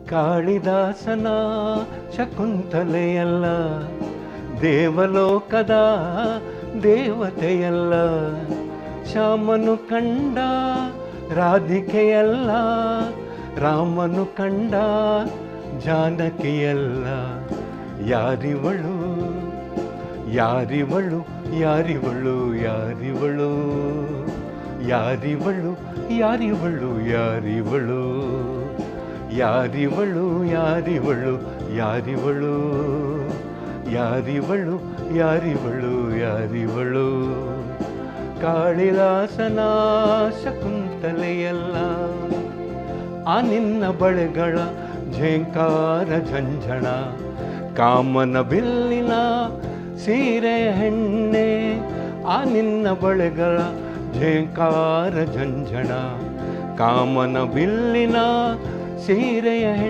ಕಾಳಿದಾಸನ ಶಕುಂತಲೆಯಲ್ಲ, ದೇವಲೋಕದ ದೇವತೆಯಲ್ಲ. ಶ್ಯಾಮನು ಕಂಡ ರಾಧಿಕೆಯಲ್ಲ, ರಾಮನು ಕಂಡ ಜಾನಕಿಯಲ್ಲ. ಯಾರಿವಳು ಯಾರಿವಳು ಯಾರಿವಳು ಯಾರಿವಳು ಯಾರಿವಳು ಯಾರಿವಳು ಯಾರಿವಳು ಯಾರಿವಳು ಯಾರಿವಳು ಯಾರಿವಳು ಯಾರಿವಳು ಯಾರಿವಳು ಯಾರಿವಳು ಕಾಳಿದಾಸನ ಶಕುಂತಲೆಯಲ್ಲ. ಆ ನಿನ್ನ ಬಳೆಗಳ ಝೇಂಕಾರ ಝಂझಣ, ಕಾಮನ ಬಿಲ್ಲಿನ ಸೀರೆಯ ಹೆಣ್ಣೆ. ಆ ನಿನ್ನ ಬಳೆಗಳ ಝೇಂಕಾರ ಝಂझಣ, ಕಾಮನ ಬಿಲ್ಲಿನ ಸೀರೆಯ ಹೆಣ್ಣೆ.